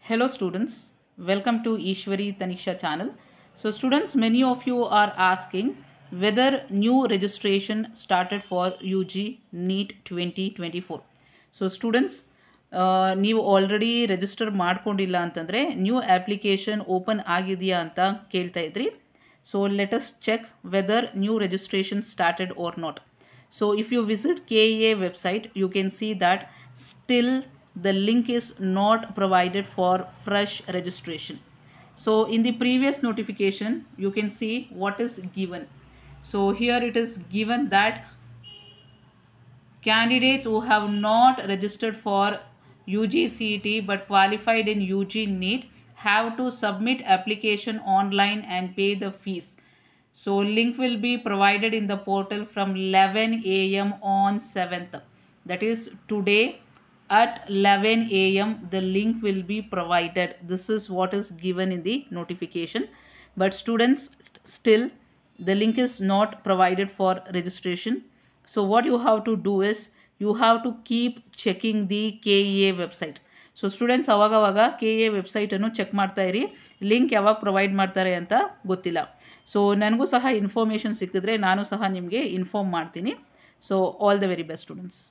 Hello students, welcome to Ishwari Taniksha channel. So students, many of you are asking whether new registration started for UG NEET 2024. So students, ನೀವು already register ಮಾಡ್ಕೊಂಡಿಲ್ಲ ಅಂತಂದರೆ new application open ಆಗಿದೆಯಾ ಅಂತ ಕೇಳ್ತಾ ಇದ್ರಿ. So let us check whether new registration started are not. So if you visit KEA website, you can see that still the link is not provided for fresh registration. So in the previous notification, you can see what is given. So here it is given that candidates who have not registered for UG CET but qualified in UG NEET have to submit application online and pay the fees. So link will be provided in the portal from 11 a.m. on 7th. That is today at 11 a.m. the link will be provided. This is what is given in the notification. But students, still the link is not provided for registration. So what you have to do is you have to keep checking the KEA website. So students ಅವಾಗವಾಗ KEA ವೆಬ್ಸೈಟನ್ನು check ಮಾಡ್ತಾ ಇರಿ. Link ಯಾವಾಗ provide ಮಾಡ್ತಾರೆ ಅಂತ ಗೊತ್ತಿಲ್ಲ. So ನನಗೂ ಸಹ information ಸಿಕ್ಕಿದ್ರೆ ನಾನು ಸಹ ನಿಮಗೆ ಇನ್ಫಾರ್ಮ್ ಮಾಡ್ತೀನಿ. So all the very best students.